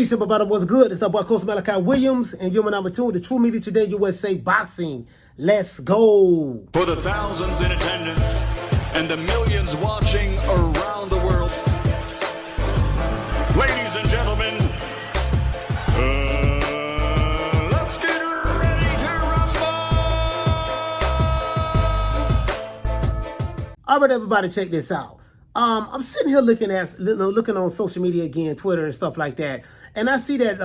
Peace, everybody. What's good? It's the boy, Coach Malachi Williams, and you're my number 2 in the True Media Today USA Boxing. Let's go. For the thousands in attendance and the millions watching around the world, ladies and gentlemen, let's get ready to rumble! All right, everybody, check this out. I'm sitting here looking on social media again, Twitter and stuff like that, and I see that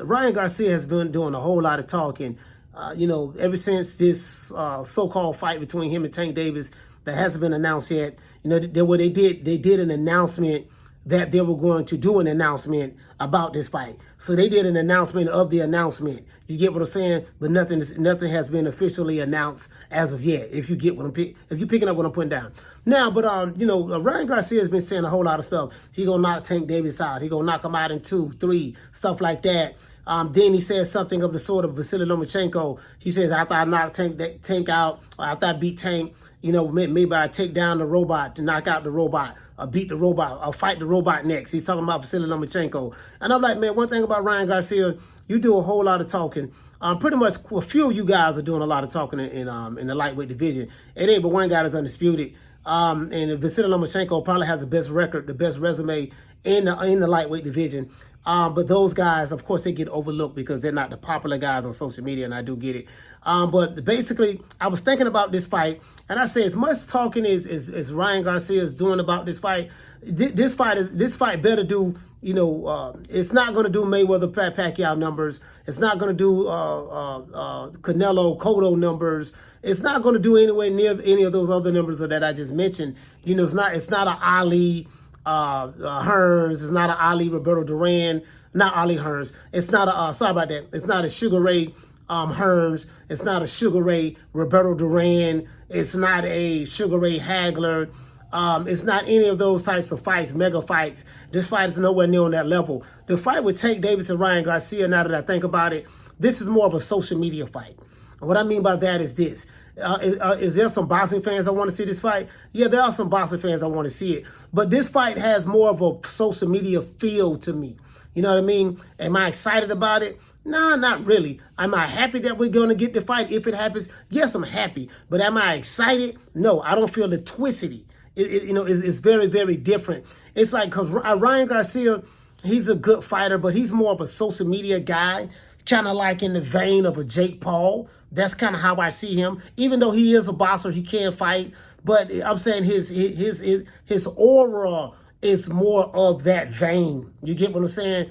Ryan Garcia has been doing a whole lot of talking. Ever since this so-called fight between him and Tank Davis that hasn't been announced yet. They did an announcement that they were going to do an announcement about this fight. So they did an announcement of the announcement. You get what I'm saying? But nothing has been officially announced as of yet. If you get what if you're picking up what I'm putting down now. But Ryan Garcia has been saying a whole lot of stuff. He gonna knock Tank Davis out. He gonna knock him out in 2, 3, stuff like that. Then he says something of the sort of Vasily Lomachenko. He says, after I knock Tank out, or after I beat Tank, maybe I take down the robot to knock out the robot, or beat the robot, or fight the robot next. He's talking about Vasily Lomachenko. And I'm like, man, one thing about Ryan Garcia, you do a whole lot of talking. Pretty much a few of you guys are doing a lot of talking in the lightweight division. It ain't but one guy that's undisputed. And Vasily Lomachenko probably has the best record, the best resume in the lightweight division. But those guys, of course, they get overlooked because they're not the popular guys on social media, and I do get it. But basically, I was thinking about this fight, and I say as much talking as Ryan Garcia is doing about this fight, this fight better do, it's not going to do Mayweather Pacquiao numbers. It's not going to do Canelo Cotto numbers. It's not going to do anywhere near any of those other numbers that I just mentioned. It's not an Ali Hearns. It's not an Ali Roberto Duran. Not Ali Hearns. It's not a sorry about that. It's not a Sugar Ray Hearns. It's not a Sugar Ray Roberto Duran. It's not a Sugar Ray Hagler. It's not any of those types of fights, mega fights. This fight is nowhere near on that level. The fight with Tank Davis and Ryan Garcia, now that I think about it, this is more of a social media fight. And what I mean by that is this. Is there some boxing fans that want to see this fight? Yeah, there are some boxing fans that want to see it. But this fight has more of a social media feel to me. You know what I mean? Am I excited about it? No, not really. Am I happy that we're going to get the fight if it happens? Yes, I'm happy. But am I excited? No, I don't feel the twistity. It's very, very different. It's like, because Ryan Garcia, he's a good fighter, but he's more of a social media guy, kind of like in the vein of a Jake Paul. That's kind of how I see him. Even though he is a boxer, he can fight. But I'm saying his aura is more of that vein. You get what I'm saying?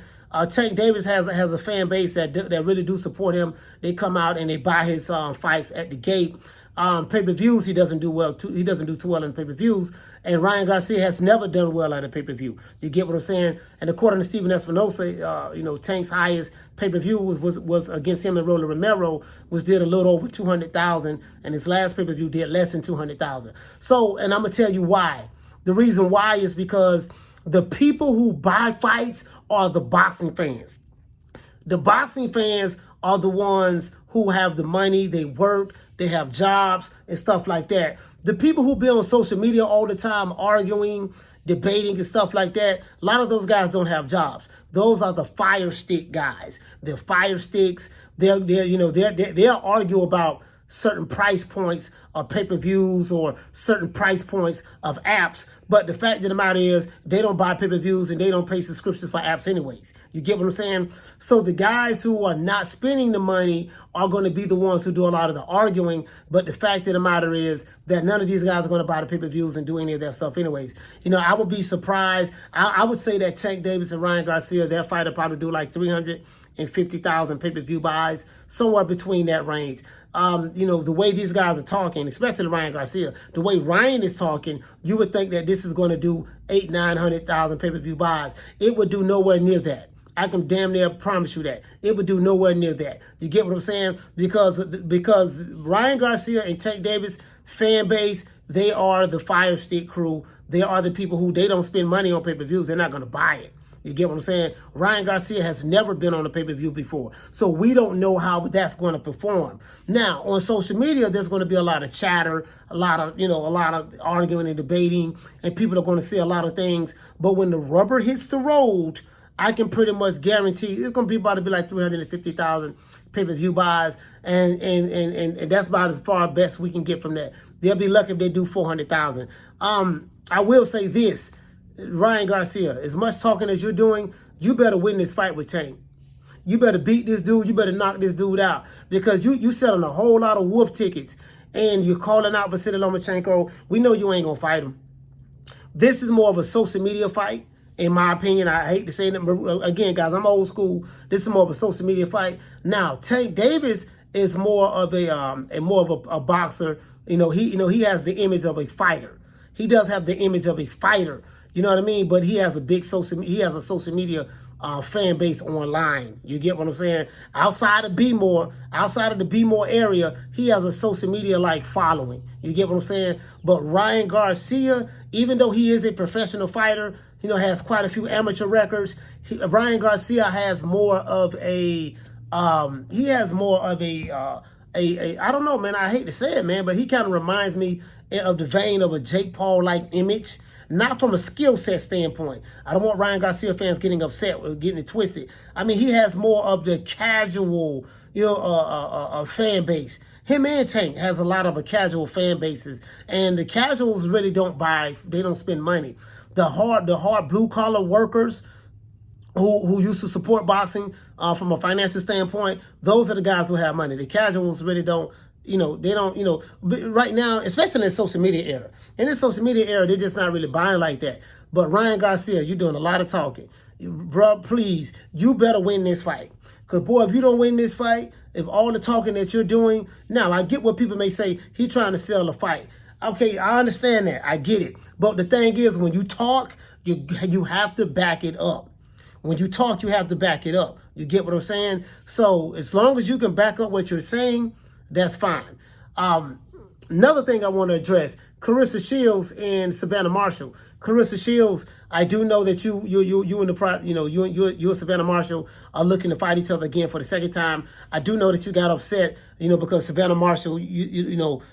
Tank Davis has a fan base that really do support him. They come out and they buy his fights at the gate. Pay-per-views, he doesn't do well. He doesn't do too well in pay-per-views. And Ryan Garcia has never done well at a pay-per-view. You get what I'm saying? And according to Steven Espinosa, Tank's highest pay-per-view was against him and Rolly Romero, which did a little over 200,000, and his last pay-per-view did less than 200,000. So, and I'm gonna tell you why. The reason why is because the people who buy fights are the boxing fans. The boxing fans are the ones who have the money, they work, they have jobs and stuff like that. The people who be on social media all the time arguing, debating and stuff like that, a lot of those guys don't have jobs. Those are the fire stick guys. They're fire sticks. They'll argue about certain price points of pay-per-views or certain price points of apps. But the fact of the matter is they don't buy pay-per-views and they don't pay subscriptions for apps anyways. You get what I'm saying? So the guys who are not spending the money are going to be the ones who do a lot of the arguing. But the fact of the matter is that none of these guys are going to buy the pay-per-views and do any of that stuff anyways. I would be surprised. I would say that Tank Davis and Ryan Garcia, their fight will probably do like 350,000 pay-per-view buys, somewhere between that range. The way these guys are talking, especially Ryan Garcia, the way Ryan is talking, you would think that this is going to do 800,000-900,000 pay-per-view buys. It would do nowhere near that. I can damn near promise you that. It would do nowhere near that. You get what I'm saying? Because Ryan Garcia and Tank Davis fan base, they are the fire stick crew. They are the people who, they don't spend money on pay-per-views. They're not going to buy it. You get what I'm saying? Ryan Garcia has never been on a pay-per-view before. So we don't know how that's going to perform. Now, on social media, there's going to be a lot of chatter, a lot of arguing and debating, and people are going to say a lot of things. But when the rubber hits the road, I can pretty much guarantee it's going to be about to be like 350,000 pay-per-view buys, and that's about as far best we can get from that. They'll be lucky if they do 400,000. I will say this, Ryan Garcia, as much talking as you're doing, you better win this fight with Tank. You better beat this dude. You better knock this dude out, because you selling a whole lot of wolf tickets, and you're calling out Vasily Lomachenko. We know you ain't going to fight him. This is more of a social media fight, in my opinion. I hate to say it, but again, guys, I'm old school. This is more of a social media fight. Now, Tank Davis is more of a boxer. He has the image of a fighter. He does have the image of a fighter. You know what I mean? But he has a social media fan base online. You get what I'm saying? Outside of the B-more area, he has a social media like following. You get what I'm saying? But Ryan Garcia, even though he is a professional fighter, has quite a few amateur records. Ryan Garcia has more of a I don't know, man. I hate to say it, man, but he kind of reminds me of the vein of a Jake Paul-like image. Not from a skill set standpoint. I don't want Ryan Garcia fans getting upset or getting it twisted. I mean, he has more of the casual, fan base. Him and Tank has a lot of a casual fan bases, and the casuals really don't buy. They don't spend money. The hard blue collar workers who used to support boxing from a financial standpoint, those are the guys who have money. The casuals really don't. They don't, right now, especially in the social media era. In this social media era, they're just not really buying like that. But Ryan Garcia, you're doing a lot of talking. Bro, please, you better win this fight. Because, boy, if you don't win this fight, if all the talking that you're doing, now, I get what people may say, he's trying to sell a fight. Okay, I understand that. I get it. But the thing is, when you talk, you have to back it up. When you talk, you have to back it up. You get what I'm saying? So as long as you can back up what you're saying, that's fine. Another thing I want to address, Clarissa Shields and Savannah Marshall. Clarissa Shields, I do know that you and Savannah Marshall are looking to fight each other again for the second time. I do know that you got upset, because Savannah Marshall,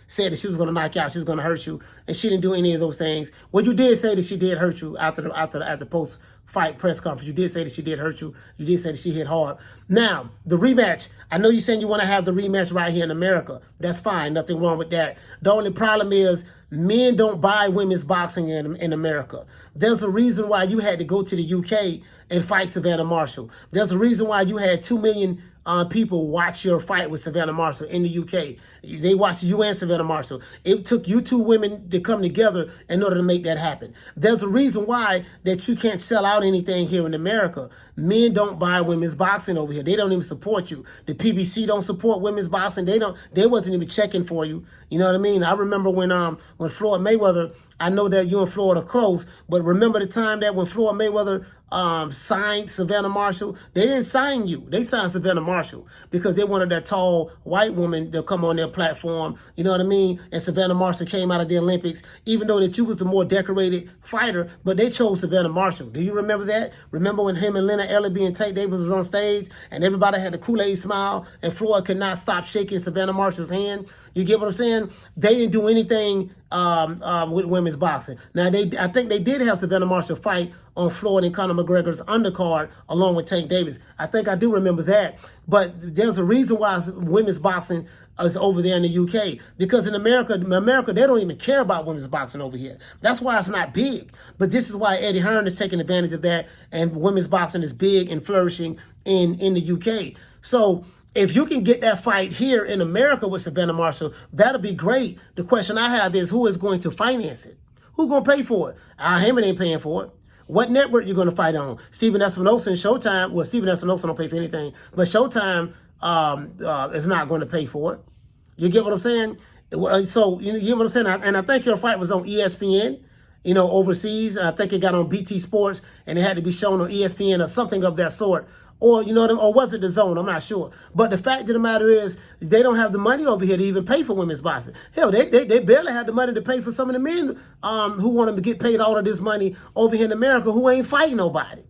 said that she was going to knock you out, she was going to hurt you, and she didn't do any of those things. Well, you did say that she did hurt you after the post-fight press conference. You did say that she did hurt you. You did say that she hit hard. Now, the rematch, I know you're saying you want to have the rematch right here in America. That's fine. Nothing wrong with that. The only problem is men don't buy women's boxing in America. There's a reason why you had to go to the UK and fight Savannah Marshall. There's a reason why you had 2 million people watch your fight with Savannah Marshall in the UK. They watched you and Savannah Marshall. It took you two women to come together in order to make that happen. There's a reason why that you can't sell out anything here in America. Men don't buy women's boxing over here. They don't even support you. The PBC don't support women's boxing. They wasn't even checking for you. You know what I mean? I remember when Floyd Mayweather, I know that you and Floyd are close, but remember the time that when Floyd Mayweather signed Savannah Marshall, they didn't sign you. They signed Savannah Marshall because they wanted that tall white woman to come on their platform. You know what I mean? And Savannah Marshall came out of the Olympics, even though that you was the more decorated fighter, but they chose Savannah Marshall. Do you remember that? Remember when him and Leonard Ellerby and Tank Davis was on stage and everybody had the Kool-Aid smile and Floyd could not stop shaking Savannah Marshall's hand? You get what I'm saying? They didn't do anything with women's boxing. Now, I think they did have Savannah Marshall fight on Floyd and Conor McGregor's undercard along with Tank Davis. I think I do remember that. But there's a reason why women's boxing is over there in the UK. Because in America, they don't even care about women's boxing over here. That's why it's not big. But this is why Eddie Hearn is taking advantage of that, and women's boxing is big and flourishing in the UK. So if you can get that fight here in America with Savannah Marshall, that'll be great. The question I have is, who is going to finance it? Who's going to pay for it? Al Heyman ain't paying for it. What network you going to fight on? Stephen Espinosa and Showtime. Well, Stephen Espinosa don't pay for anything, but Showtime is not going to pay for it. You get what I'm saying? So you get what I'm saying? And I think your fight was on ESPN, overseas. I think it got on BT Sports, and it had to be shown on ESPN or something of that sort. Or, or was it the Zone? I'm not sure. But the fact of the matter is, they don't have the money over here to even pay for women's boxing. Hell, they barely have the money to pay for some of the men who want them to get paid all of this money over here in America who ain't fighting nobody.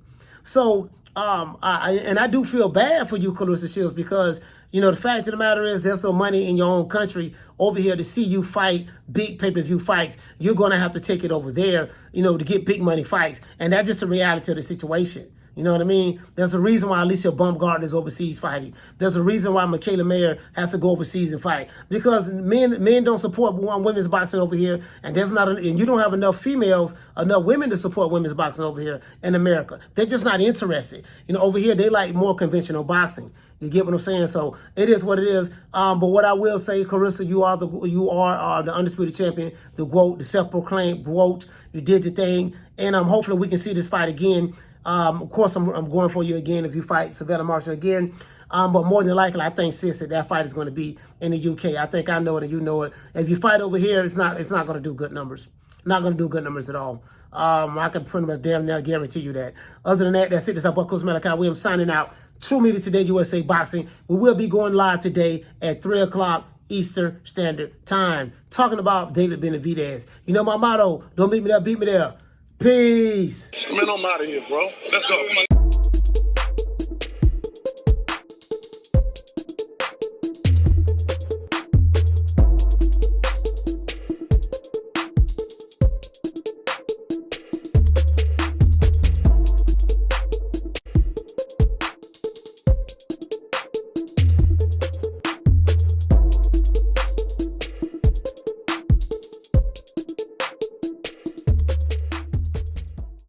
So, I do feel bad for you, Clarissa Shields, because, the fact of the matter is there's no money in your own country over here to see you fight big pay-per-view fights. You're going to have to take it over there, to get big money fights. And that's just the reality of the situation. You know what I mean? There's a reason why Alicia Baumgartner is overseas fighting. There's a reason why Michaela Mayer has to go overseas and fight, because men don't support women's boxing over here, and and you don't have enough women to support women's boxing over here in America. They're just not interested. You know, over here they like more conventional boxing. You get what I'm saying? So it is what it is. But what I will say, Carissa, you are the undisputed champion, the GOAT, the self-proclaimed GOAT. You did your thing, and hopefully we can see this fight again. Of course, I'm going for you again if you fight Savannah Marshall again. But more than likely, I think, sis, that fight is going to be in the UK. I think I know it and you know it. If you fight over here, it's not going to do good numbers. Not going to do good numbers at all. I can pretty much damn near guarantee you that. Other than that, that's it. This is Coach Malachi Williams signing out. True Media Today USA Boxing. We will be going live today at 3 o'clock Eastern Standard Time, talking about David Benavidez. You know my motto: don't beat me there, beat me there. Peace. Man, I'm out of here, bro. Let's go.